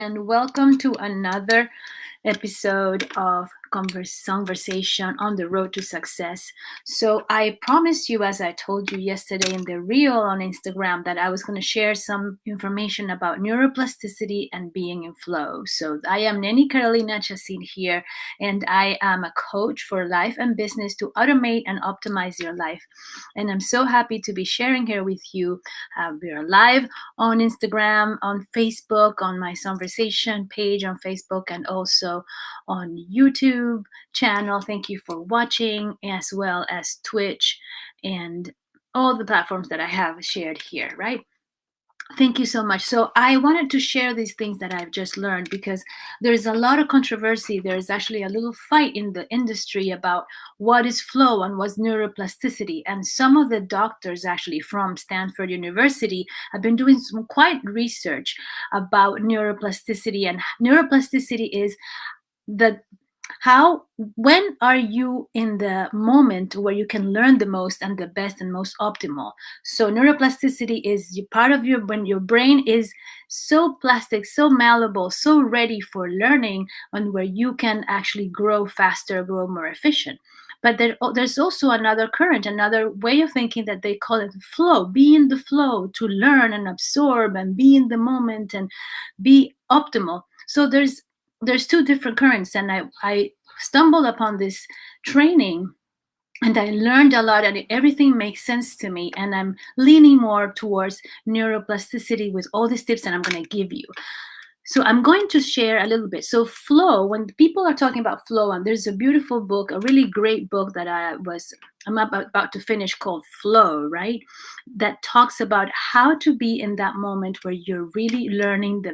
and welcome to another episode of Conversation on the Road to Success. So, I promised you, as I told you yesterday in the reel on Instagram, that I was going to share some information about neuroplasticity and being in flow. So, I am Neni Carolina Chacin here, and I am a coach for life and business to automate and optimize your life. And I'm so happy to be sharing here with you. We are live on Instagram, on Facebook, on my conversation page on Facebook, and also on YouTube channel. Thank you for watching, as well as Twitch and all the platforms that I have shared here, right? Thank you so much. So I wanted to share these things that I've just learned because there's a lot of controversy. There's actually a little fight in the industry about what is flow and what's neuroplasticity. And some of the doctors actually from Stanford University have been doing some quite research about neuroplasticity. And neuroplasticity is the how when are you in the moment where you can learn the most and the best and most optimal. So neuroplasticity is part of your when your brain is so plastic, so malleable, so ready for learning, and where you can actually grow faster, grow more efficient. But there's also another current, another way of thinking that they call it flow. Be in the flow, to learn and absorb and be in the moment and be optimal. So there's two different currents, and I stumbled upon this training, and I learned a lot, and everything makes sense to me, and I'm leaning more towards neuroplasticity with all these tips that I'm going to give you. So I'm going to share a little bit. So flow, when people are talking about flow, and there's a beautiful book, a really great book that I'm about to finish, called Flow, right? That talks about how to be in that moment where you're really learning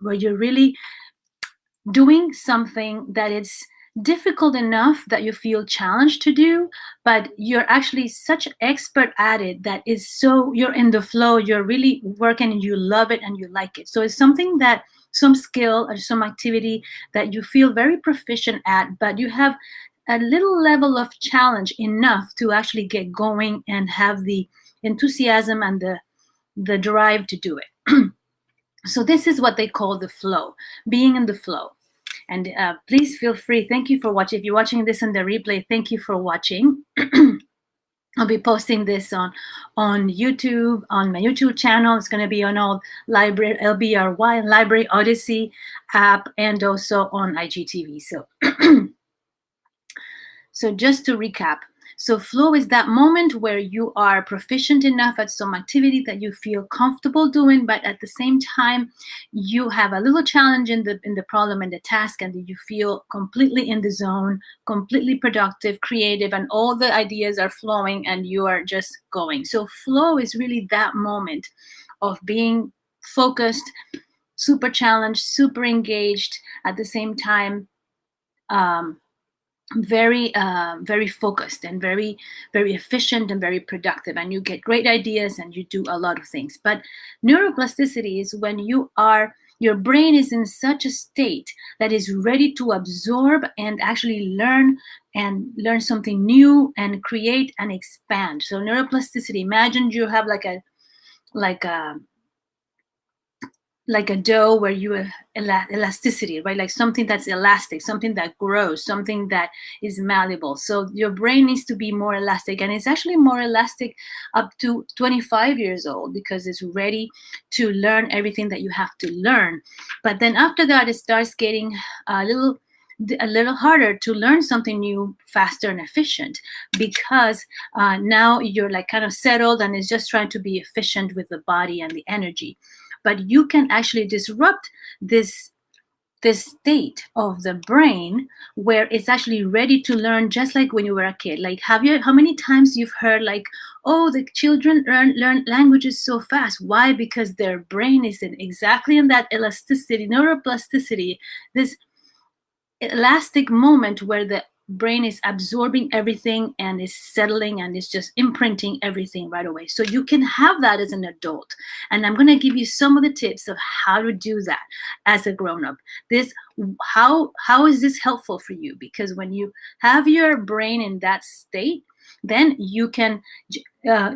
where you're really doing something that is difficult enough that you feel challenged to do, but you're actually such an expert at it that is so you're in the flow, you're really working and you love it and you like it. So it's something that some skill or some activity that you feel very proficient at, but you have a little level of challenge enough to actually get going and have the enthusiasm and the drive to do it. So this is what they call the flow, being in the flow. And please feel free. Thank you for watching. If you're watching this in the replay, thank you for watching. I'll be posting this on YouTube, on my YouTube channel. It's going to be on all Library, LBRY, Library Odyssey app, and also on IGTV. So just to recap, so flow is that moment where you are proficient enough at some activity that you feel comfortable doing, but at the same time, you have a little challenge in the problem and the task, and you feel completely in the zone, completely productive, creative, and all the ideas are flowing and you are just going. So flow is really that moment of being focused, super challenged, super engaged, at the same time, very focused and very efficient and very productive, and you get great ideas and you do a lot of things. But neuroplasticity is when your brain is in such a state that is ready to absorb and actually learn something new and create and expand. So neuroplasticity, imagine you have like a dough where you have elasticity, right? Like something that's elastic, something that grows, something that is malleable. So your brain needs to be more elastic, and it's actually more elastic up to 25 years old because it's ready to learn everything that you have to learn. But then after that, it starts getting a little harder to learn something new faster and efficient, because now you're like kind of settled and it's just trying to be efficient with the body and the energy. But you can actually disrupt this state of the brain where it's actually ready to learn, just like when you were a kid. Like, how many times you've heard like, oh, the children learn languages so fast? Why? Because their brain is exactly in that elasticity, neuroplasticity, this elastic moment where the brain is absorbing everything and is settling and is just imprinting everything right away. So you can have that as an adult. And I'm going to give you some of the tips of how to do that as a grown-up. How is this helpful for you? Because when you have your brain in that state, then you can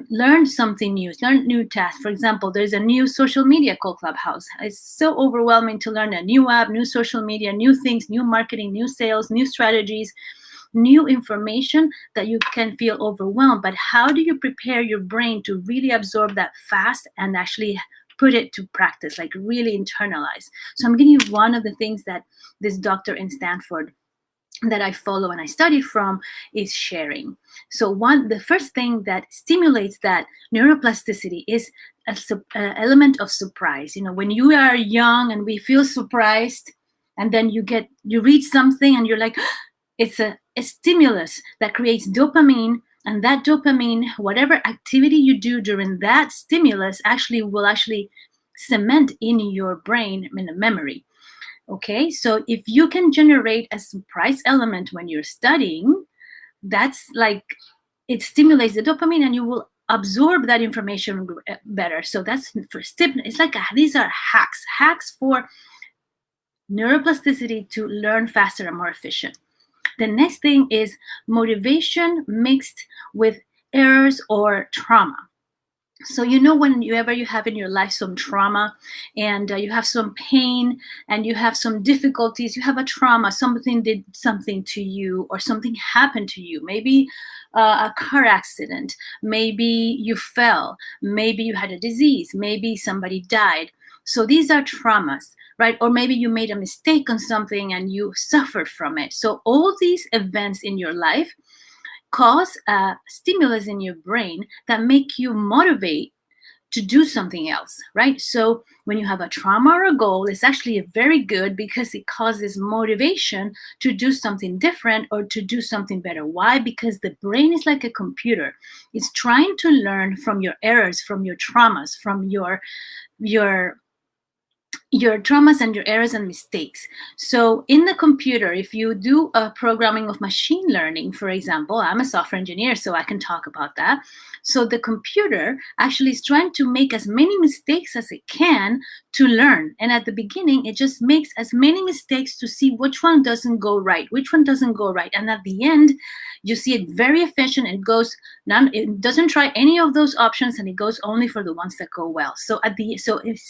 learn something new, learn new tasks. For example, there's a new social media called Clubhouse. It's so overwhelming to learn a new app, new social media, new things, new marketing, new sales, new strategies, new information, that you can feel overwhelmed. But how do you prepare your brain to really absorb that fast and actually put it to practice, like really internalize? So I'm giving you one of the things that this doctor in Stanford that I follow and I study from is sharing. So the first thing that stimulates that neuroplasticity is a element of surprise. When you are young and we feel surprised, and then you read something and you're like, it's a stimulus that creates dopamine, and that dopamine, whatever activity you do during that stimulus, will cement in your brain in a memory. Okay, so if you can generate a surprise element when you're studying, that's like, it stimulates the dopamine and you will absorb that information better. So that's for it's like these are hacks for neuroplasticity to learn faster and more efficient. The next thing is motivation mixed with errors or trauma. So whenever you have in your life some trauma, and you have some pain, and you have some difficulties, you have a trauma, something did something to you, or something happened to you, maybe a car accident, maybe you fell, maybe you had a disease, maybe somebody died. So these are traumas, right? Or maybe you made a mistake on something and you suffered from it. So all these events in your life cause a stimulus in your brain that make you motivate to do something else, right? So when you have a trauma or a goal, it's actually very good because it causes motivation to do something different or to do something better. Why? Because the brain is like a computer. It's trying to learn from your errors, from your traumas, from your traumas and your errors and mistakes. So in the computer, if you do a programming of machine learning, for example, I'm a software engineer, so I can talk about that. So the computer actually is trying to make as many mistakes as it can to learn. And at the beginning, it just makes as many mistakes to see which one doesn't go right, which one doesn't go right. And at the end, you see it very efficient. It doesn't try any of those options, and it goes only for the ones that go well. So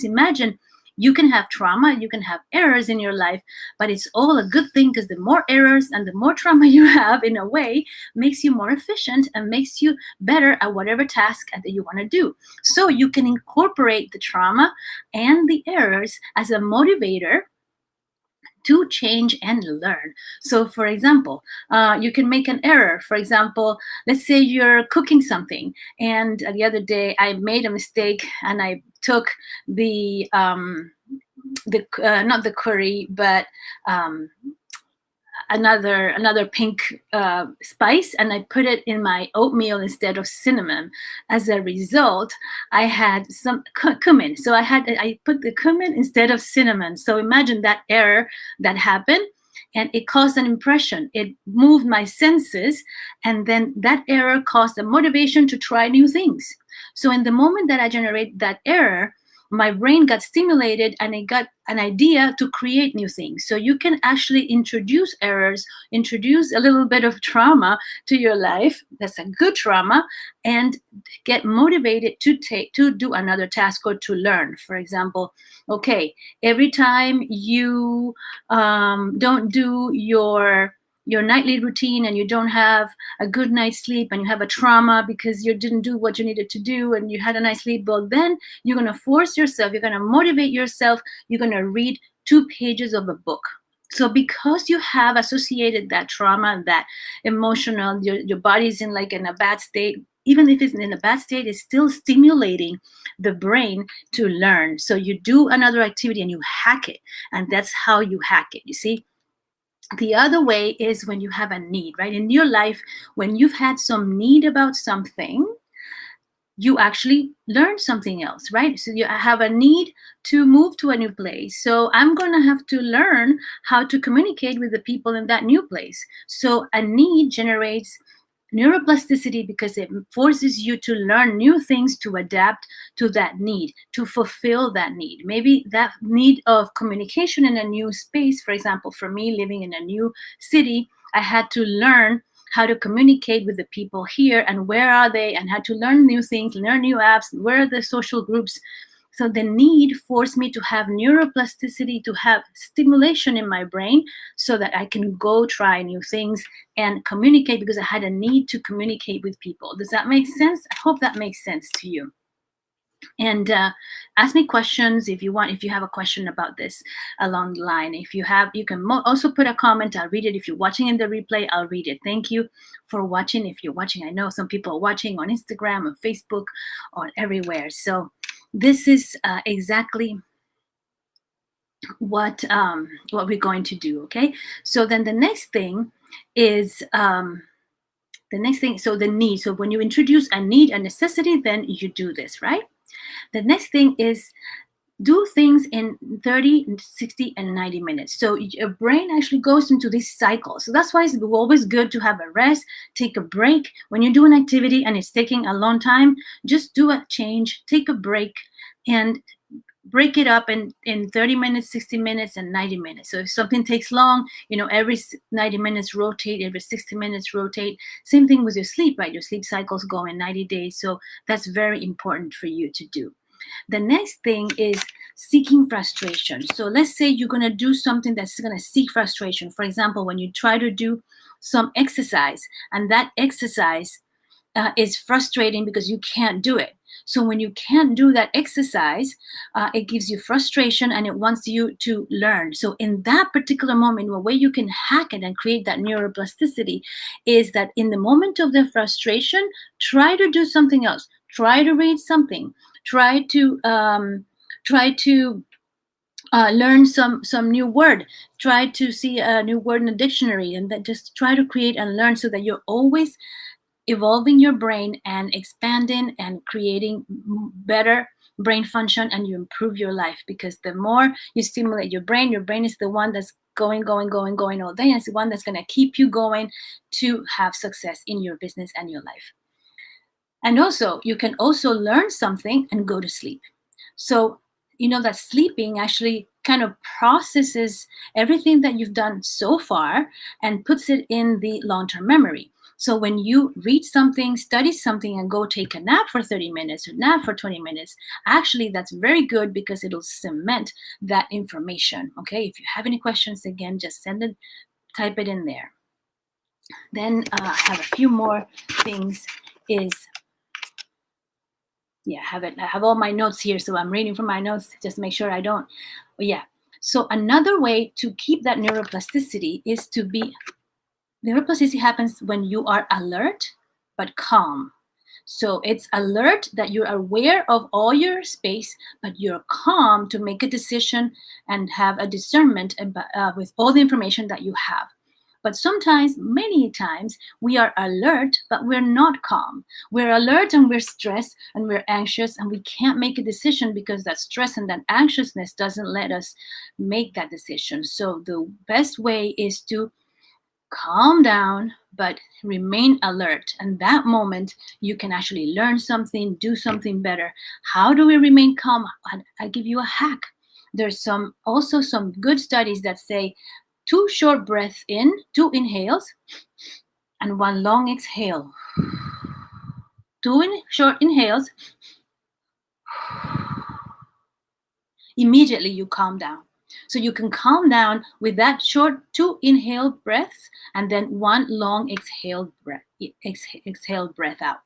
imagine, you can have trauma, you can have errors in your life, but it's all a good thing, because the more errors and the more trauma you have, in a way, makes you more efficient and makes you better at whatever task that you want to do. So you can incorporate the trauma and the errors as a motivator to change and learn. So for example, you can make an error. For example, let's say you're cooking something, and the other day I made a mistake and I took the not the curry, but another pink spice, and I put it in my oatmeal instead of cinnamon. As a result, I had some cumin. So I put the cumin instead of cinnamon. So imagine that error that happened, and it caused an impression. It moved my senses, and then that error caused a motivation to try new things. So in the moment that I generate that error, my brain got stimulated and it got an idea to create new things. So you can actually introduce errors, introduce a little bit of trauma to your life. That's a good trauma, and get motivated to do another task or to learn. For example, okay, every time you don't do your nightly routine and you don't have a good night's sleep and you have a trauma because you didn't do what you needed to do and you had a nice sleep, well, then you're going to force yourself, you're going to motivate yourself, you're going to read 2 pages of a book. So because you have associated that trauma, that emotional, your body's in a bad state, even if it's in a bad state, it's still stimulating the brain to learn. So you do another activity and you hack it. And that's how you hack it, you see? The other way is when you have a need, right? In your life, when you've had some need about something, you actually learn something else, right? So you have a need to move to a new place. So I'm going to have to learn how to communicate with the people in that new place. So a need generates neuroplasticity because it forces you to learn new things to adapt to that need, to fulfill that need. Maybe that need of communication in a new space. For example, for me, living in a new city, I had to learn how to communicate with the people here and where are they, and how to learn new things, learn new apps, where are the social groups. So the need forced me to have neuroplasticity, to have stimulation in my brain so that I can go try new things and communicate, because I had a need to communicate with people. Does that make sense? I hope that makes sense to you. And ask me questions if you want, if you have a question about this along the line. If you have, you can also put a comment. I'll read it. If you're watching in the replay, I'll read it. Thank you for watching. If you're watching, I know some people are watching on Instagram, on Facebook, on everywhere. So this is exactly what we're going to do. Okay, so then the next thing is so the need. So when you introduce a need, a necessity, then you do this, right? The next thing is do things in 30, 60, and 90 minutes. So your brain actually goes into this cycle. So that's why it's always good to have a rest, take a break. When you do an activity and it's taking a long time, just do a change, take a break, and break it up in 30 minutes, 60 minutes, and 90 minutes. So if something takes long, every 90 minutes rotate, every 60 minutes rotate. Same thing with your sleep, right? Your sleep cycles go in 90 days. So that's very important for you to do. The next thing is seeking frustration. So let's say you're going to do something that's going to seek frustration. For example, when you try to do some exercise and that exercise is frustrating because you can't do it. So when you can't do that exercise, it gives you frustration and it wants you to learn. So in that particular moment, the way you can hack it and create that neuroplasticity is that in the moment of the frustration, try to do something else. Try to read something. Try to learn some new word. Try to see a new word in the dictionary, and then just try to create and learn so that you're always evolving your brain and expanding and creating better brain function, and you improve your life. Because the more you stimulate your brain is the one that's going all day, and it's the one that's going to keep you going to have success in your business and your life. And also, you can also learn something and go to sleep. So that sleeping actually kind of processes everything that you've done so far and puts it in the long-term memory. So when you read something, study something, and go take a nap for 30 minutes or nap for 20 minutes, actually that's very good because it'll cement that information. Okay, if you have any questions, again, just type it in there. Then I have a few more things. I have all my notes here, so I'm reading from my notes just to make sure I don't. So another way to keep that neuroplasticity is to be. Neuroplasticity happens when you are alert but calm. So it's alert that you're aware of all your space, but you're calm to make a decision and have a discernment with all the information that you have. But sometimes, many times, we are alert, but we're not calm. We're alert and we're stressed and we're anxious, and we can't make a decision because that stress and that anxiousness doesn't let us make that decision. So the best way is to calm down, but remain alert. And that moment, you can actually learn something, do something better. How do we remain calm? I give you a hack. There's also some good studies that say 2 short breaths in, 2 inhales, and 1 long exhale. 2 short inhales. Immediately you calm down. So you can calm down with that short 2 inhaled breaths and then 1 long exhaled breath out.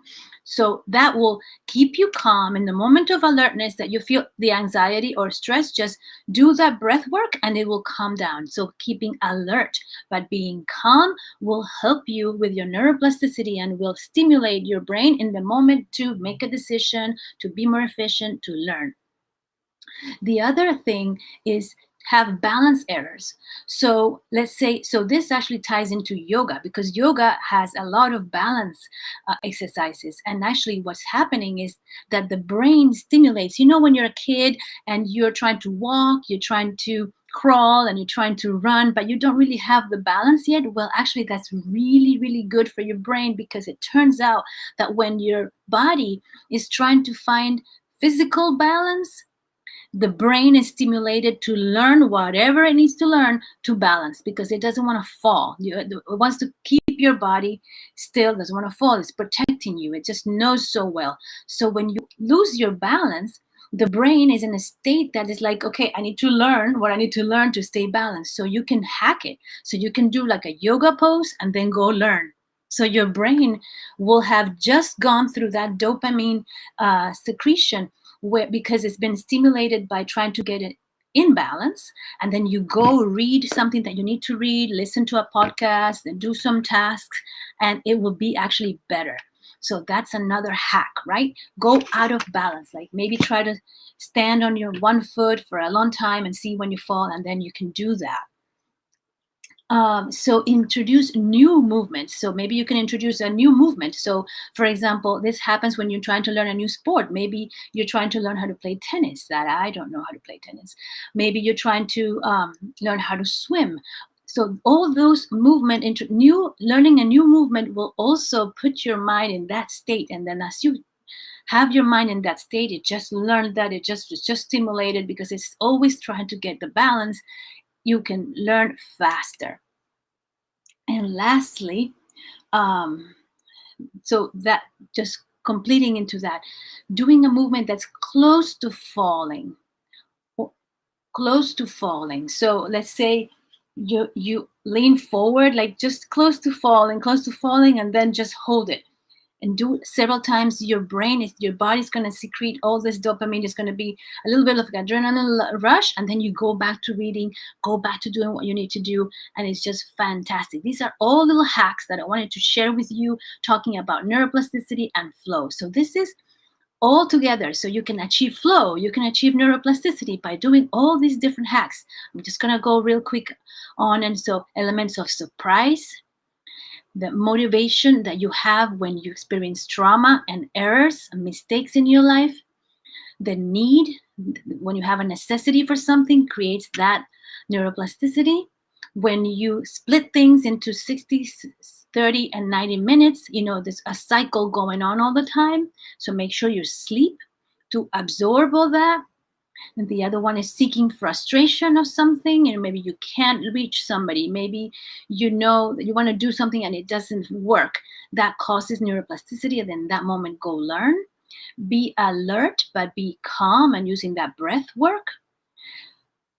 So that will keep you calm in the moment of alertness that you feel the anxiety or stress. Just do that breath work and it will calm down. So keeping alert but being calm will help you with your neuroplasticity and will stimulate your brain in the moment to make a decision, to be more efficient, to learn. The other thing is have balance errors. So let's say, this actually ties into yoga because yoga has a lot of balance exercises. And actually what's happening is that the brain stimulates, when you're a kid and you're trying to walk, you're trying to crawl and you're trying to run, but you don't really have the balance yet. Well, actually that's really, really good for your brain because it turns out that when your body is trying to find physical balance, the brain is stimulated to learn whatever it needs to learn to balance, because it doesn't want to fall. It wants to keep your body still, doesn't want to fall. It's protecting you. It just knows so well. So when you lose your balance, the brain is in a state that is like, okay, I need to learn what I need to learn to stay balanced. So you can hack it. So you can do like a yoga pose and then go learn. So your brain will have just gone through that dopamine secretion, because it's been stimulated by trying to get it in balance. And then you go read something that you need to read, listen to a podcast, and do some tasks, and it will be actually better. So that's another hack, right? Go out of balance. Like maybe try to stand on your one foot for a long time and see when you fall, and then you can do that. So introduce new movements. So maybe you can introduce a new movement. So for example, this happens when you're trying to learn a new sport. Maybe you're trying to learn how to play tennis. That I don't know how to play tennis. Maybe you're trying to learn how to swim. So all those learning a new movement will also put your mind in that state. And then as you have your mind in that state, it just learned that it's just stimulated, because it's always trying to get the balance. You can learn faster. And lastly, so that just completing into that, doing a movement that's close to falling. So let's say you lean forward, like just close to falling, and then just hold it and do it several times. Your body's going to secrete all this dopamine. It's going to be a little bit of adrenaline rush, and then you go back to reading, go back to doing what you need to do, and it's just fantastic. These are all little hacks that I wanted to share with you, talking about neuroplasticity and flow. So this is all together, so you can achieve flow, you can achieve neuroplasticity by doing all these different hacks. I'm just going to go real quick on. And so elements of surprise, the motivation that you have when you experience trauma and errors and mistakes in your life, the need, when you have a necessity for something, creates that neuroplasticity. When you split things into 60, 30, and 90 minutes, there's a cycle going on all the time. So make sure you sleep to absorb all that. And the other one is seeking frustration of something, and maybe you can't reach somebody. Maybe you know that you want to do something and it doesn't work. That causes neuroplasticity, and then that moment go learn. Be alert, but be calm, and using that breath work.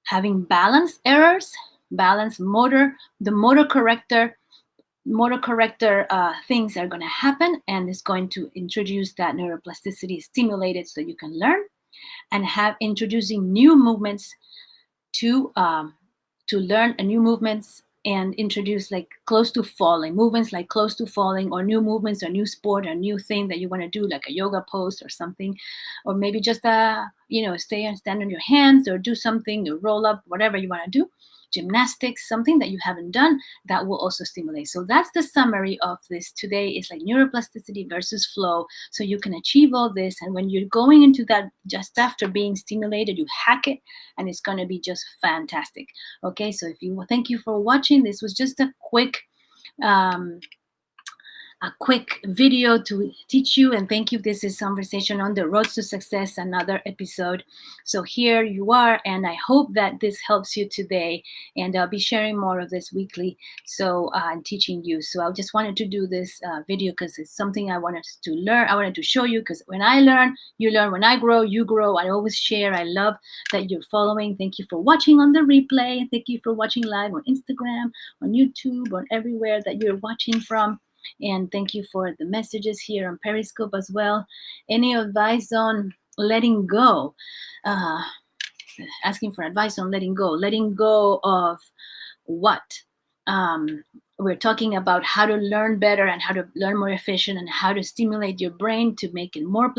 Having balance errors, balance motor, the motor corrector things are going to happen, and it's going to introduce that neuroplasticity stimulated so you can learn. And have introducing new movements to learn new movements, and introduce like close to falling movements, like close to falling, or new movements, or new sport, or new thing that you want to do, like a yoga pose or something, or maybe just stand on your hands, or do something, or roll up, whatever you want to do. Gymnastics, something that you haven't done, that will also stimulate. So that's the summary of this today. It's like neuroplasticity versus flow. So you can achieve all this, and when you're going into that just after being stimulated, you hack it, and it's going to be just fantastic. Okay, so thank you for watching. This was just a quick video to teach you, and thank you. This is Conversation on the Road to Success, another episode. So here you are, and I hope that this helps you today, and I'll be sharing more of this weekly. So I'm teaching you. So I just wanted to do this video because it's something I wanted to learn. I wanted to show you, because when I learn, you learn. When I grow, you grow. I always share. I love that you're following. Thank you for watching on the replay. Thank you for watching live on Instagram, on YouTube, on everywhere that you're watching from. And thank you for the messages here on Periscope as well. Any advice on letting go? Asking for advice on letting go. Letting go of what? We're talking about how to learn better, and how to learn more efficient, and how to stimulate your brain to make it more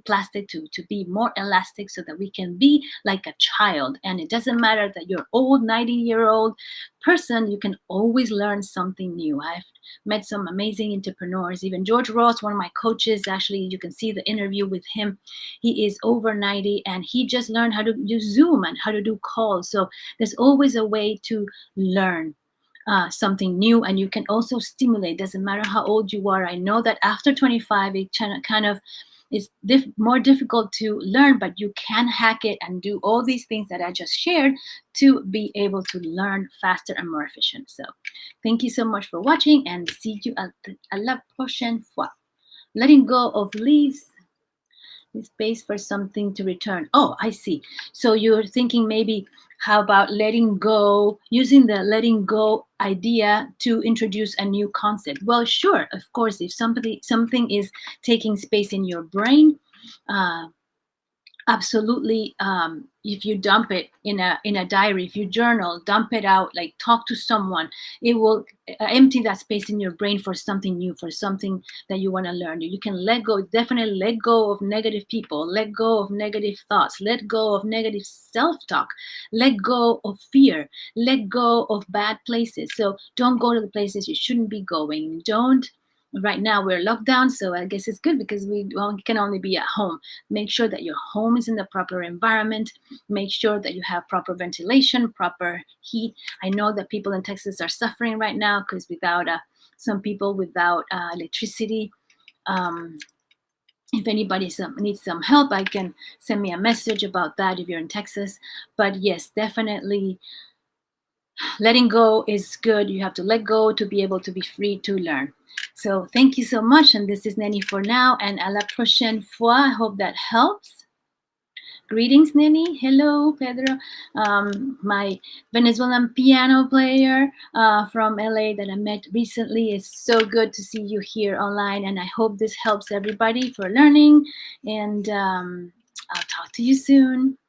plastic, to be more elastic, so that we can be like a child. And it doesn't matter that you're old, 90-year-old person, you can always learn something new. I've met some amazing entrepreneurs. Even George Ross, one of my coaches, actually, you can see the interview with him. He is over 90, and he just learned how to use Zoom and how to do calls. So there's always a way to learn something new, and you can also stimulate. Doesn't matter how old you are. I know that after 25, it kind of It's more difficult to learn, but you can hack it and do all these things that I just shared to be able to learn faster and more efficient. So thank you so much for watching, and see you à la prochaine fois. Letting go of leaves space for something to return. Oh, I see. So you're thinking maybe, how about letting go, using the letting go idea to introduce a new concept? Well, sure, of course, if something is taking space in your brain, uh, absolutely. If you dump it in a diary, if you journal, dump it out, like talk to someone, it will empty that space in your brain for something new, for something that you want to learn. You can let go, definitely let go of negative people, let go of negative thoughts, let go of negative self-talk, let go of fear, let go of bad places. So don't go to the places you shouldn't be going. Don't. Right now we're locked down, so I guess it's good because we can only be at home. Make sure that your home is in the proper environment. Make sure that you have proper ventilation, proper heat. I know that people in Texas are suffering right now because without some people without electricity. If anybody needs some help, I can send me a message about that if you're in Texas. But yes, definitely letting go is good. You have to let go to be able to be free to learn. So thank you so much. And this is Neni for now. And à la prochaine fois. I hope that helps. Greetings, Neni. Hello, Pedro. My Venezuelan piano player from LA that I met recently. It's so good to see you here online. And I hope this helps everybody for learning. And I'll talk to you soon.